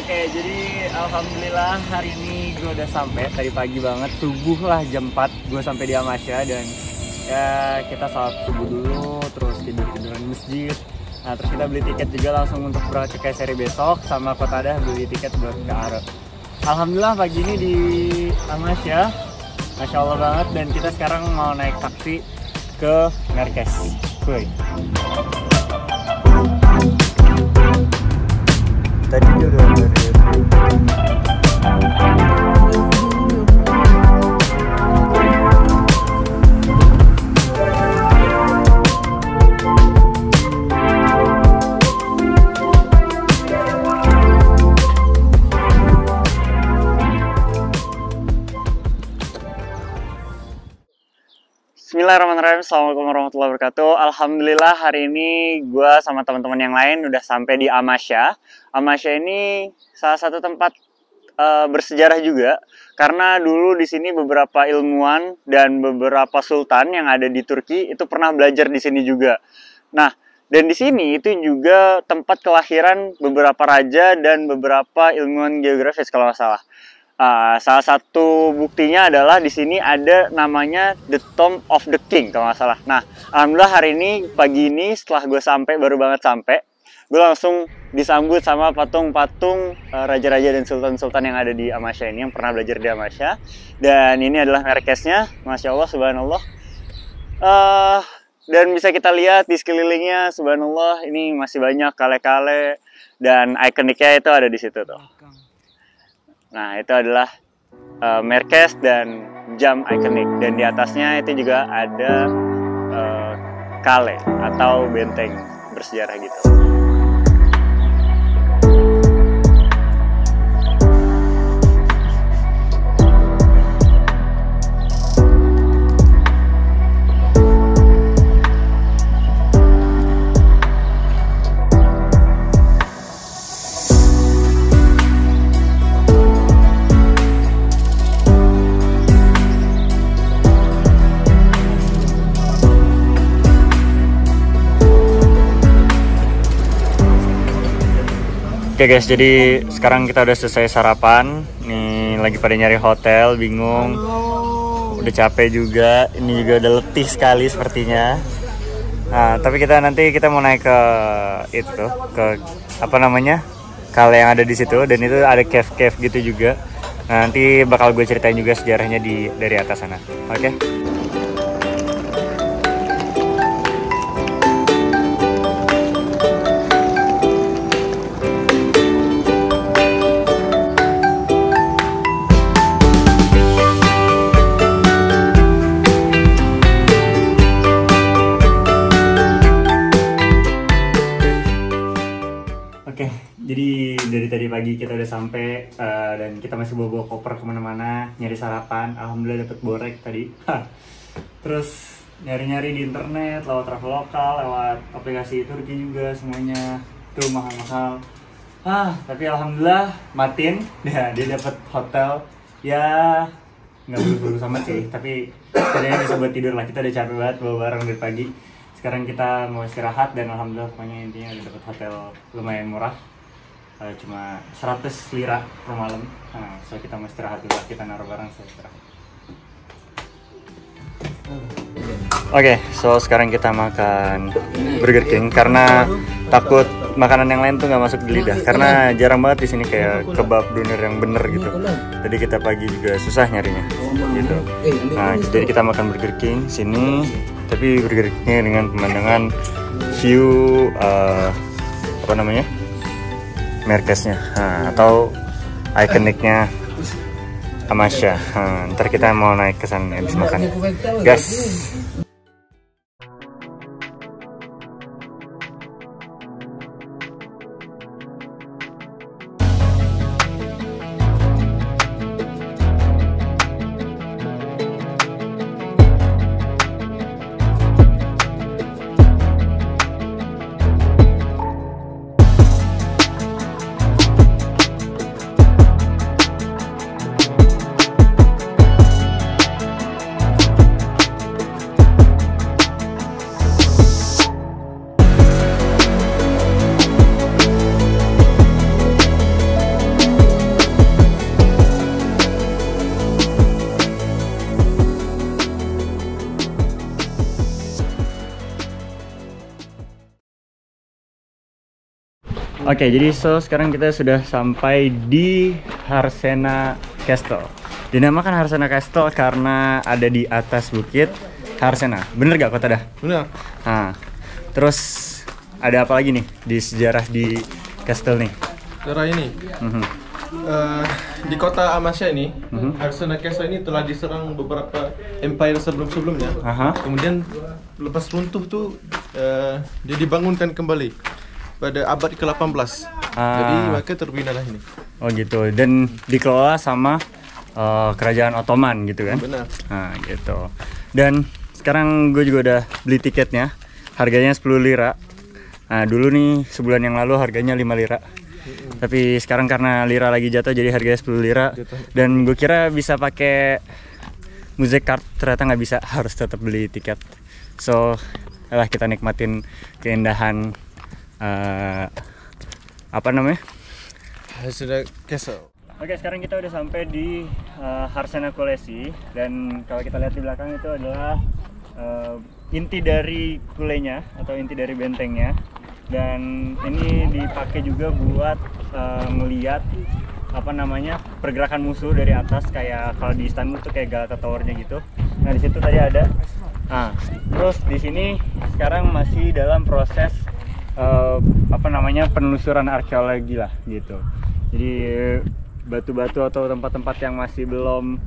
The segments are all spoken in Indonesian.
Oke, jadi alhamdulillah hari ini gue udah sampai tadi pagi banget, subuh lah jam 4 gue sampai di Amasya. Dan ya kita salat subuh dulu, terus tidur-tiduran di masjid. Nah terus kita beli tiket juga langsung untuk berangkat ke Kayseri besok, sama Qatadah beli tiket buat ke Arab. Alhamdulillah pagi ini di Amasya, Masya Allah banget. Dan kita sekarang mau naik taksi ke Merkez. Kuy. Tadi dia udah Bismillahirrahmanirrahim. Assalamualaikum warahmatullahi wabarakatuh. Alhamdulillah hari ini gue sama teman-teman yang lain udah sampai di Amasya. Amasya ini salah satu tempat bersejarah juga, karena dulu di sini beberapa ilmuwan dan beberapa sultan yang ada di Turki itu pernah belajar di sini juga. Nah, dan di sini itu juga tempat kelahiran beberapa raja dan beberapa ilmuwan geografis kalau nggak salah. Salah satu buktinya adalah di sini ada namanya The Tomb of the King kalau nggak salah. Nah, alhamdulillah hari ini pagi ini setelah gue sampai, baru banget sampai, gue langsung disambut sama patung-patung raja-raja dan sultan-sultan yang ada di Amasya ini, yang pernah belajar di Amasya. Dan ini adalah Merkeznya, Masya Allah, Subhanallah. Dan bisa kita lihat di sekelilingnya, Subhanallah, ini masih banyak kale-kale dan ikoniknya itu ada di situ tuh. Nah, itu adalah Merkez dan jam ikonik. Dan di atasnya itu juga ada kale atau benteng bersejarah gitu. Oke guys, jadi sekarang kita udah selesai sarapan. Nih lagi pada nyari hotel, bingung. Udah capek juga. Ini juga udah letih sekali sepertinya. Nah, tapi nanti kita mau naik ke itu, ke apa namanya, kale yang ada di situ. Dan itu ada cave-cave gitu juga. Nah, nanti bakal gue ceritain juga sejarahnya dari atas sana. Oke? Jadi dari tadi pagi kita udah sampai dan kita masih bawa koper kemana-mana nyari sarapan. Alhamdulillah dapet borek tadi. Terus nyari-nyari di internet lewat Traveloka, lewat aplikasi Turki juga, semuanya tuh mahal-mahal. Tapi alhamdulillah matin, dia dapet hotel ya nggak buru-buru sama sih, tapi kayaknya bisa buat tidur lah. Kita udah capek banget bawa barang dari pagi. Sekarang kita mau istirahat dan alhamdulillah pokoknya intinya udah dapet hotel lumayan murah. Cuma 100 lira per malam. Nah, so kita mau istirahat dulu, kita naruh barang, saya istirahat. Oke, so sekarang kita makan Burger King karena takut makanan yang lain tuh nggak masuk di lidah, karena jarang banget di sini kayak kebab doner yang bener gitu. Jadi kita pagi juga susah nyarinya gitu. Nah, jadi kita makan Burger King sini, tapi Burger Kingnya dengan pemandangan view apa namanya, Merkeznya, atau ikoniknya Amasya. Ntar kita mau naik ke sana habis makan, gas. Oke, jadi sekarang kita sudah sampai di Harsena Castle. Dinamakan Harsena Castle karena ada di atas bukit Harsena. Bener gak kota dah? Benar. Nah, terus ada apa lagi nih di sejarah di Castle nih? Daerah ini. Di kota Amasya ini, Harsena Castle ini telah diserang beberapa empire sebelum-sebelumnya. Kemudian lepas runtuh tuh dia dibangunkan kembali pada abad ke-18. Jadi maka terbinalah ini. Oh gitu. Dan dikelola sama kerajaan Ottoman gitu kan? Benar. Nah, gitu. Dan sekarang gue juga udah beli tiketnya. Harganya 10 lira. Nah, dulu nih sebulan yang lalu harganya 5 lira. Tapi sekarang karena lira lagi jatuh jadi harganya 10 lira. Dan gue kira bisa pakai music card, ternyata nggak bisa, harus tetap beli tiket. So, lah kita nikmatin keindahan apa namanya? Harsena Castle. Oke, sekarang kita udah sampai di Harsena Kolesi, dan kalau kita lihat di belakang itu adalah inti dari kulenya atau inti dari bentengnya. Dan ini dipakai juga buat melihat apa namanya pergerakan musuh dari atas, kayak kalau di Istanbul tuh kayak Galata Tower-nya gitu. Nah, di situ tadi ada. Nah, terus di sini sekarang masih dalam proses apa namanya penelusuran arkeologi lah gitu. Jadi batu-batu atau tempat-tempat yang masih belum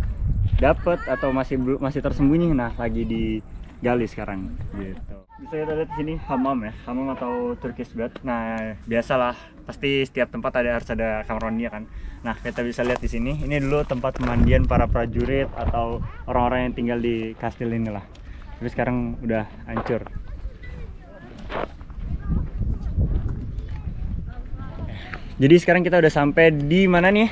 dapet atau masih tersembunyi, nah lagi digali sekarang gitu. Bisa kita lihat di sini hammam ya, hammam atau Turkish bath. Nah, biasalah, pasti setiap tempat harus ada kamar mandi kan. Nah, kita bisa lihat di sini. Ini dulu tempat pemandian para prajurit atau orang-orang yang tinggal di kastil ini lah. Tapi sekarang udah hancur. Jadi sekarang kita udah sampai di mana nih?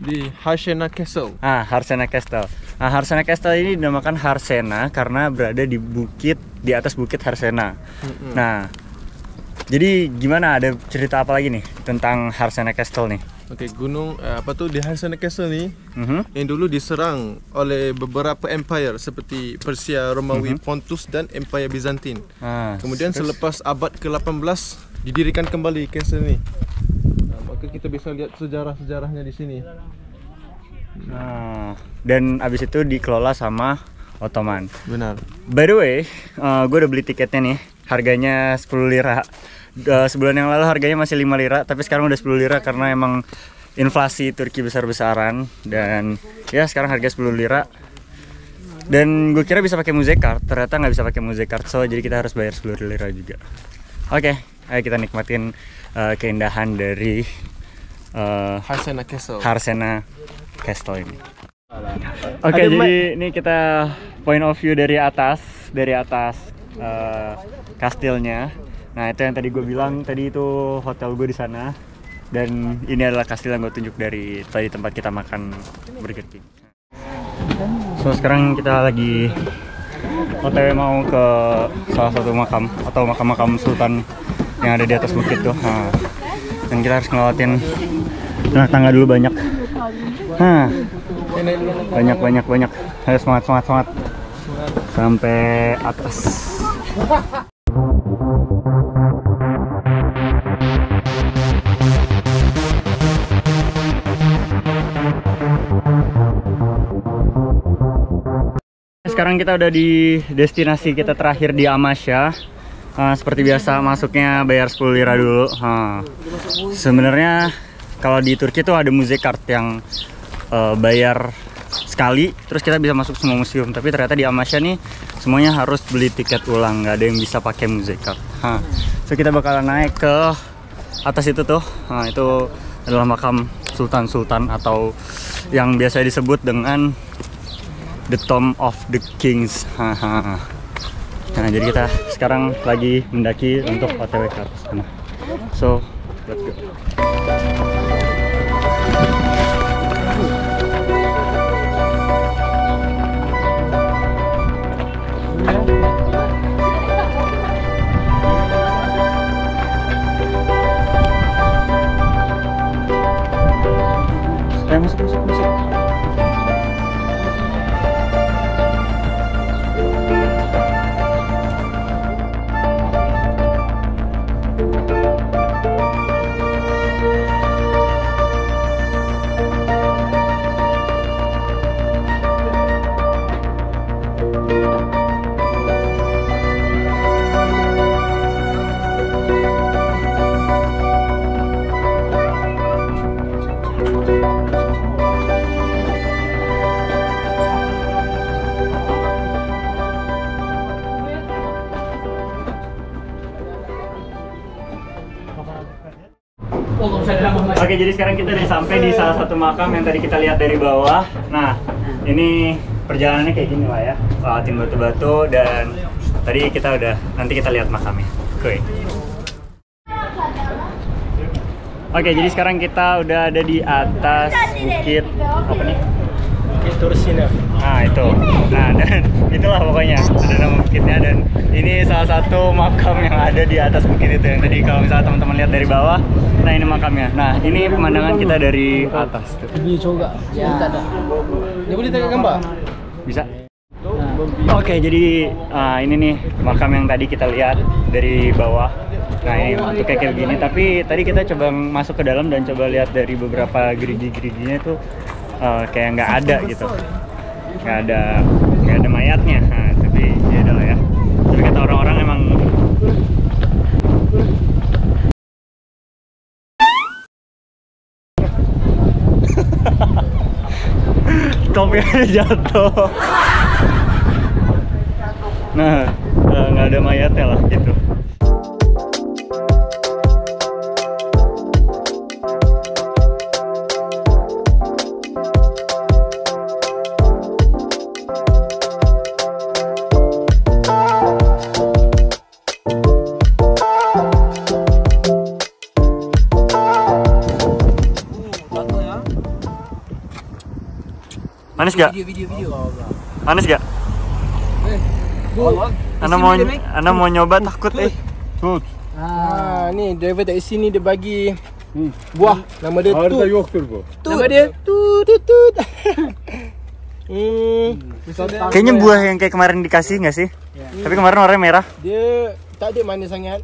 Di Harsena Castle. Harsena Castle. Nah, Harsena Castle ini dinamakan Harsena karena berada di bukit, di atas bukit Harsena. Nah, jadi gimana, ada cerita apa lagi nih tentang Harsena Castle nih? Oke, gunung di Harsena Castle nih yang dulu diserang oleh beberapa empire seperti Persia, Romawi, Pontus dan Empire Bizantin. Kemudian selepas abad ke-18 didirikan kembali castle ini. Maka kita bisa lihat sejarah-sejarahnya di sini. Nah, dan abis itu dikelola sama Ottoman. Benar. By the way, gue udah beli tiketnya nih. Harganya 10 lira. Sebulan yang lalu harganya masih 5 lira, tapi sekarang udah 10 lira karena emang inflasi Turki besar-besaran. Dan ya sekarang harga 10 lira. Dan gue kira bisa pakai music card, ternyata nggak bisa pakai music card, so jadi kita harus bayar 10 lira juga. Oke, ayo kita nikmatin keindahan dari Harsena Castle. Harsena Castle ini. Oke, jadi ini kita point of view dari atas kastilnya. Nah, itu yang tadi gue bilang, tadi itu hotel gue di sana, dan ini adalah kastil yang gue tunjuk dari tadi tempat kita makan Burger King. So sekarang kita lagi OTW mau ke salah satu makam atau makam-makam sultan yang ada di atas bukit tuh. Nah, dan kita harus ngelewatin tangga dulu banyak. Banyak. Ayo semangat. Sampai atas. Sekarang kita udah di destinasi kita terakhir di Amasya. Seperti biasa masuknya bayar 10 lira dulu. Sebenarnya kalau di Turki tuh ada music card yang bayar sekali, terus kita bisa masuk semua museum. Tapi ternyata di Amasya nih semuanya harus beli tiket ulang, nggak ada yang bisa pakai music card. So kita bakalan naik ke atas itu tuh. Itu adalah makam sultan-sultan atau yang biasa disebut dengan The Tomb of the Kings. Nah, jadi kita sekarang lagi mendaki untuk OTW ke atas sana. So, let's go. Masuk. Oke, jadi sekarang kita udah sampai di salah satu makam yang tadi kita lihat dari bawah. Nah, ini perjalanannya kayak gini lah ya, lewatin batu-batu dan tadi kita udah, nanti kita lihat makamnya. Oke. Oke, jadi sekarang kita udah ada di atas bukit apa nih? Bukit Tursina. Nah itu, nah dan itulah pokoknya ada nama bukitnya dan ini salah satu makam yang ada di atas bukit itu yang tadi kalau misalnya teman-teman lihat dari bawah, nah ini makamnya. Nah ini pemandangan kita dari atas tuh. Ini juga, ya. Tak ada. Dia boleh tengok gambar? Bisa? Oke, jadi ini nih makam yang tadi kita lihat dari bawah. Nah ini bentuknya kayak begini, tapi tadi kita coba masuk ke dalam dan coba lihat dari beberapa gerigi-geriginya itu kayak nggak ada gitu, nggak ada mayatnya. Nah, tapi ya udah lah ya. Tapi kata orang-orang emang topinya jatuh. Nah, nggak ada mayatnya lah gitu. Manis gak? Video. Manis gak? Anda mau nyoba takut Tut. Ni driver taksi ni dia bagi buah. Nama dia Tut. Nama dia Tut. Kayaknya buah yang kayak kemarin dikasih nggak sih? Tapi kemarin warnanya merah. Dia tak ada manis sangat.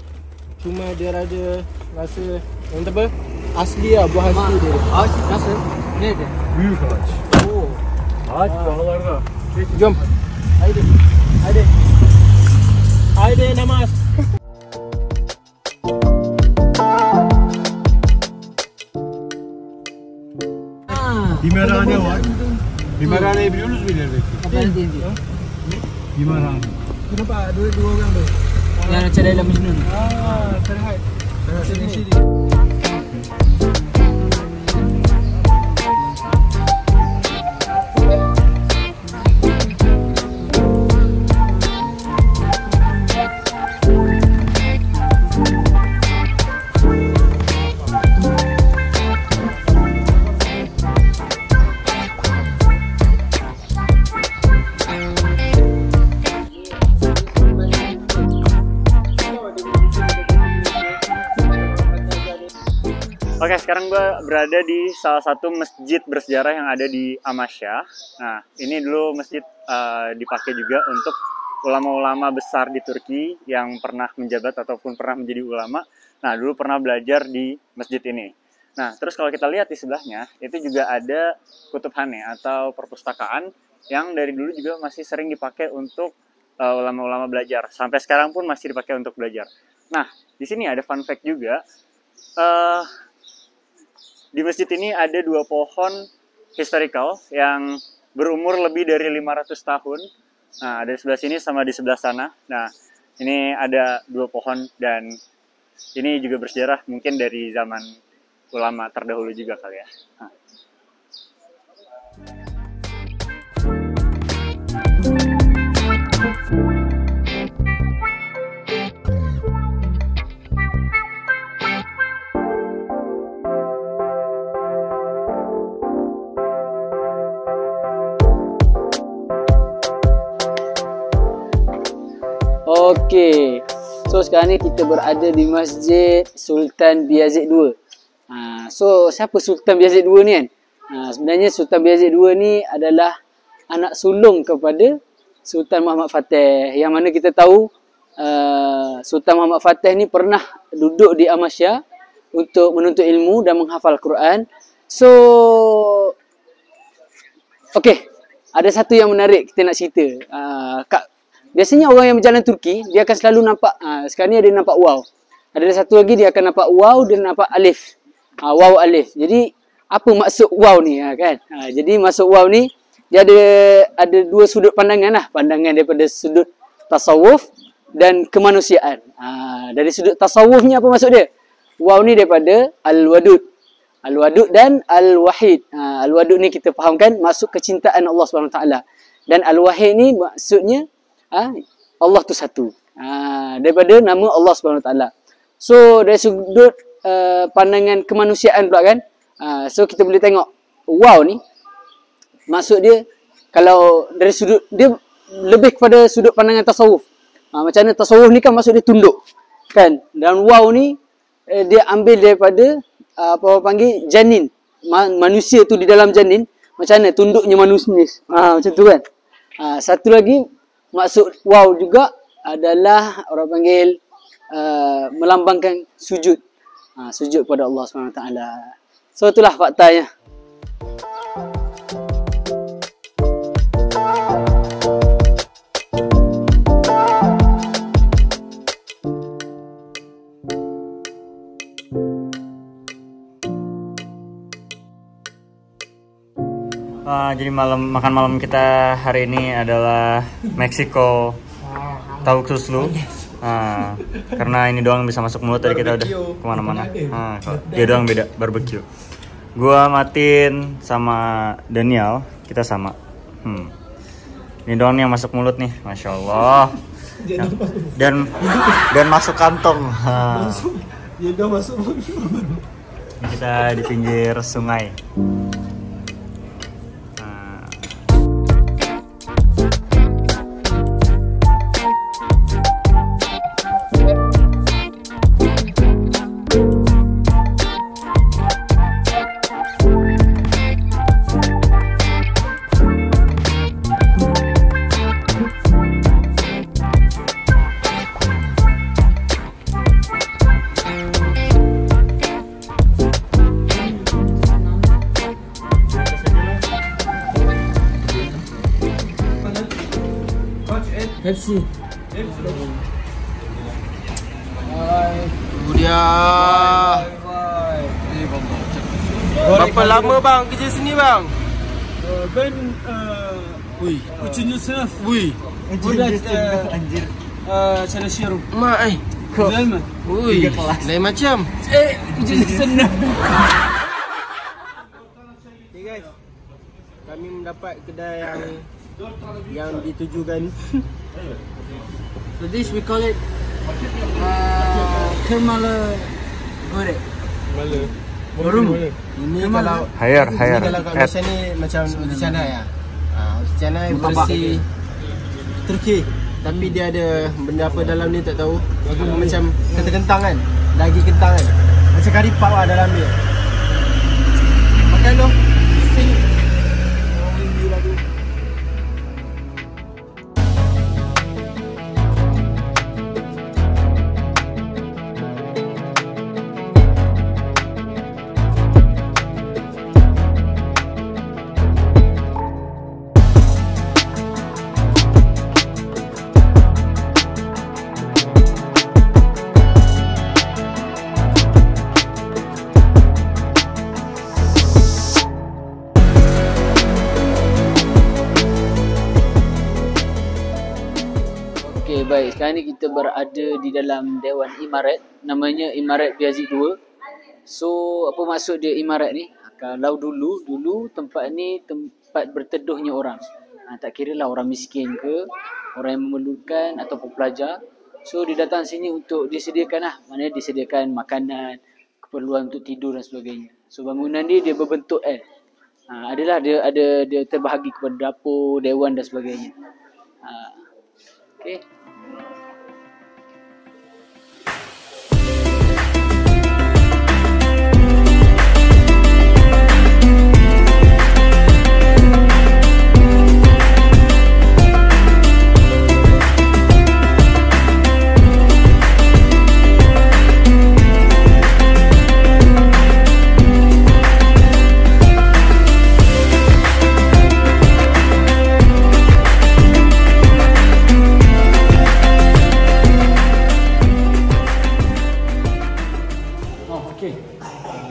Cuma dia ada rasa yang apa? Asli lah, buah asli dia. Rasa? Ni ada? Oh. Jom. Haydi namaz. Bimerhane var. Bimerhaneyi biliyorsunuz mu ileride? Apa nanti? Bimerhane. Kenapa dua orang tu? Yang ada dalam Majnun. Terhad. Sini. Oke, sekarang gue berada di salah satu masjid bersejarah yang ada di Amasya. Nah, ini dulu masjid dipakai juga untuk ulama-ulama besar di Turki yang pernah menjabat ataupun pernah menjadi ulama. Nah, dulu pernah belajar di masjid ini. Nah, terus kalau kita lihat di sebelahnya, itu juga ada kutubkhane atau perpustakaan yang dari dulu juga masih sering dipakai untuk ulama-ulama belajar. Sampai sekarang pun masih dipakai untuk belajar. Nah, di sini ada fun fact juga. Di masjid ini ada 2 pohon historical yang berumur lebih dari 500 tahun. Nah, ada di sebelah sini sama di sebelah sana. Nah, ini ada 2 pohon dan ini juga bersejarah mungkin dari zaman ulama terdahulu juga kali ya. Nah. Okey. So sekarang ni kita berada di Masjid Sultan Bayazid II. So siapa Sultan Bayazid II ni kan? Sebenarnya Sultan Bayazid II ni adalah anak sulung kepada Sultan Muhammad Fateh. Yang mana kita tahu Sultan Muhammad Fateh ni pernah duduk di Amasya untuk menuntut ilmu dan menghafal Quran. So okey, ada satu yang menarik kita nak cerita. Biasanya orang yang berjalan Turki, dia akan selalu nampak, sekarang ni ada nampak waw. Ada satu lagi dia akan nampak waw dan nampak alif. Waw alif. Jadi apa maksud waw ni kan? Jadi maksud waw ni dia ada 2 sudut pandangan lah. Pandangan daripada sudut tasawuf dan kemanusiaan. Dari sudut tasawufnya apa maksud dia? Waw ni daripada Al-Wadud. Al-Wadud dan Al-Wahid. Al-Wadud ni kita fahamkan maksud kecintaan Allah SWT. Dan Al-Wahid ni maksudnya Allah tu satu. Daripada nama Allah SWT. So dari sudut pandangan kemanusiaan pula kan. So kita boleh tengok waw ni maksud dia, kalau dari sudut dia lebih kepada sudut pandangan tasawuf. Macam mana tasawuf ni kan maksud dia tunduk kan. Dan waw ni dia ambil daripada apa panggil janin. Manusia tu di dalam janin, macam mana tunduknya manusia. Macam tu kan. Satu lagi maksud waw juga adalah orang panggil melambangkan sujud. Sujud kepada Allah SWT. So itulah faktanya. Jadi makan malam kita hari ini adalah Meksiko tahu tuslu. Karena ini doang bisa masuk mulut, tadi kita udah kemana-mana. Dia doang beda, barbecue. Gua Matin sama Daniel, kita sama. Ini doang nih yang masuk mulut nih, masya Allah. Dan masuk kantong. Dia udah masuk. Kita di pinggir sungai. Pepsi. Itu dia. Berapa lama bang kerja sini bang? Ben üçüncü sınıf. Burada çalışıyorum. Mak Güzel mi? Lain macam. Üçüncü sınıf. Okay guys, kami mendapat kedai yang ditujukan. So this we call it Kermala Gore. Barum. Ini kalau Hire. kalau kat Malaysia ni macam roti canai ya. Roti canai versi Turki. Tapi dia ada benda apa dalam ni tak tahu. Macam kata kentang kan. Daging kentang kan. Macam kari pap lah dalam dia. Makan tu. Sing. Okay, baik. Sekarang ni kita berada di dalam Dewan Imarat. Namanya Imarat Piazzi 2. So, apa maksud dia Imarat ni? Kalau dulu tempat ni tempat berteduhnya orang. Tak kira lah orang miskin ke, orang yang memerlukan ataupun pelajar. So, dia datang sini untuk disediakan lah. Maknanya disediakan makanan, keperluan untuk tidur dan sebagainya. So, bangunan ni dia berbentuk L. Adalah dia terbahagi kepada dapur, dewan dan sebagainya. Okay.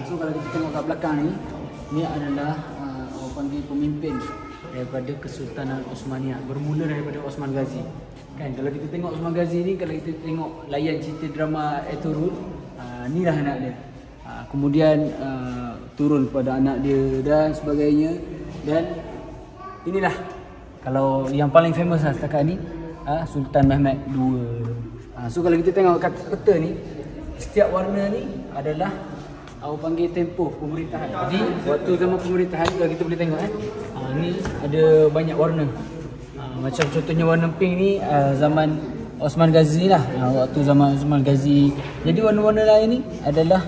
So kalau kita tengok kat belakang ni adalah orang panggil pemimpin daripada Kesultanan Osmaniyah, bermula daripada Osman Ghazi. Kan kalau kita tengok Osman Ghazi ni, kalau kita tengok layan cerita drama Ertugrul, inilah anak dia. Kemudian turun kepada anak dia dan sebagainya. Dan inilah kalau yang paling famous lah setakat ni, Sultan Mehmed II. So kalau kita tengok kat peta ni, setiap warna ni adalah awak panggil tempoh pemerintahan. Jadi waktu zaman pemerintahan kalau kita boleh tengok ni ada banyak warna. Macam contohnya warna pink ni zaman Osman Ghazi lah. Waktu zaman Osman Ghazi. Jadi warna-warna lain ni adalah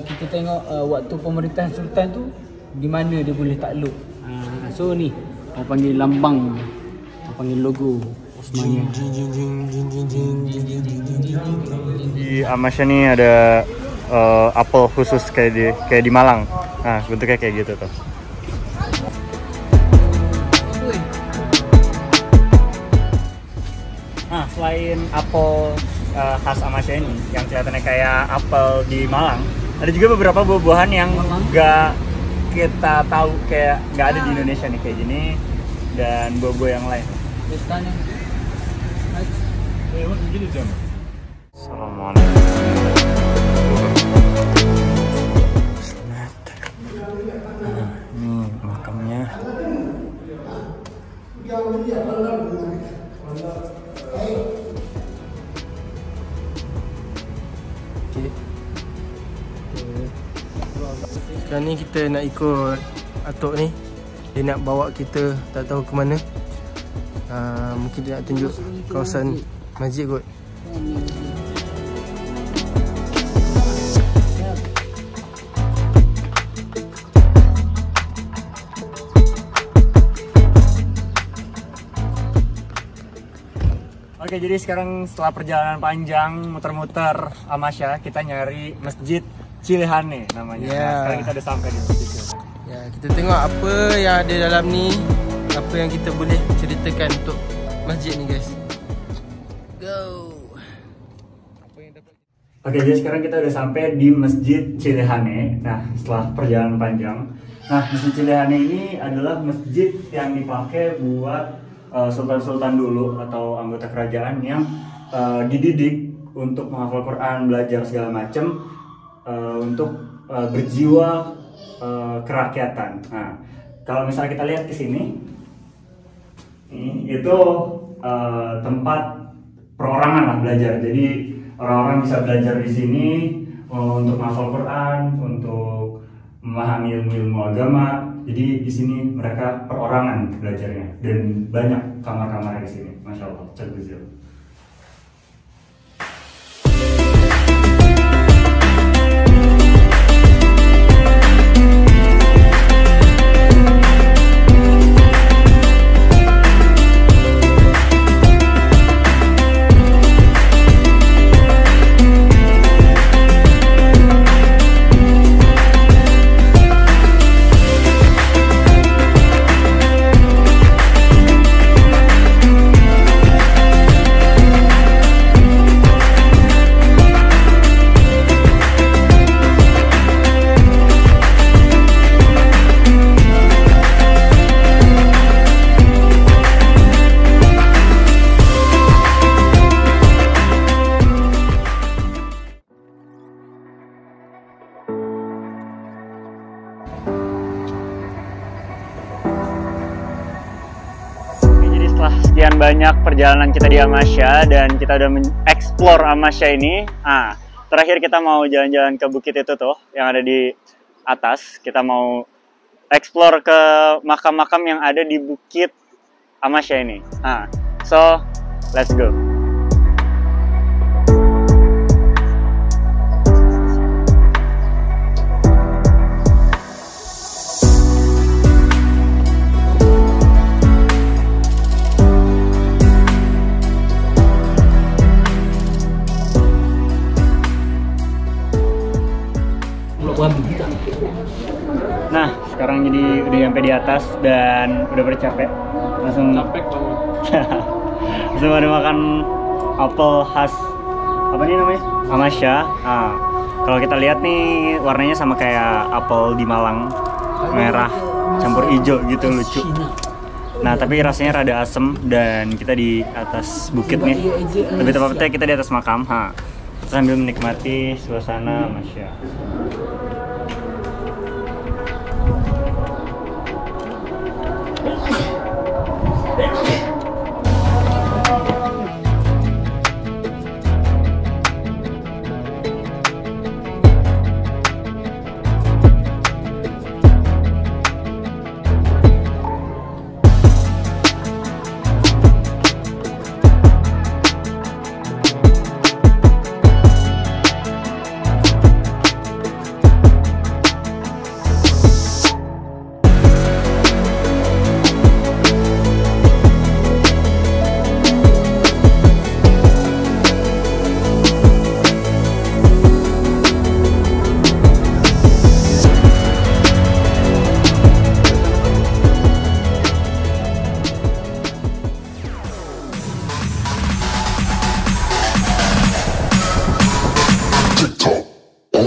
kita tengok waktu pemerintahan sultan tu di mana dia boleh takluk. So ni orang panggil lambang, orang panggil logo Osmania. Di Amasya ni ada apel khusus kayak di Malang. Nah, bentuknya kayak gitu tuh. Nah, selain apel khas Amasya ini yang kelihatannya kayak apel di Malang, ada juga beberapa buah-buahan yang nggak kita tahu, kayak nggak ada di Indonesia nih, kayak gini, dan buah-buah yang lain. Assalamualaikum. Ini makamnya. Sekarang ni kita nak ikut atuk ni. Dia nak bawa kita tak tahu ke mana. Mungkin dia nak tunjuk kawasan masjid kot. Oke, jadi sekarang setelah perjalanan panjang muter-muter Amasya, kita nyari Masjid Cilehane namanya. Yeah. Nah, sekarang kita udah sampai di situ. Ya, kita tengok apa yang ada dalam ni, apa yang kita boleh ceritakan untuk masjid ni, guys. Go. Oke, jadi sekarang kita udah sampai di Masjid Cilehane. Nah, setelah perjalanan panjang. Nah, Masjid Cilehane ini adalah masjid yang dipakai buat sultan-sultan dulu atau anggota kerajaan yang dididik untuk menghafal Quran, belajar segala macam, untuk berjiwa kerakyatan. Nah, kalau misalnya kita lihat ke sini, itu tempat perorangan lah belajar. Jadi orang-orang bisa belajar di sini untuk menghafal Quran, untuk memahami ilmu agama. Jadi di sini mereka perorangan belajarnya, dan banyak kamar-kamar di sini, masya Allah, cerdas. Sekian banyak perjalanan kita di Amasya, dan kita udah mengeksplor Amasya ini. Terakhir kita mau jalan-jalan ke bukit itu tuh yang ada di atas. Kita mau eksplor ke makam-makam yang ada di bukit Amasya ini. So let's go. Nah, sekarang jadi udah sampai di atas dan udah pada capek. Langsung capek banget. Langsung ada makan apel khas apa nih namanya? Amasya. Kalau kita lihat nih warnanya sama kayak apel di Malang, merah campur hijau gitu, lucu. Nah, tapi rasanya rada asem, dan kita di atas bukit nih. Lebih tepatnya kita di atas makam. sambil menikmati suasana Amasya.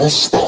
All-Star.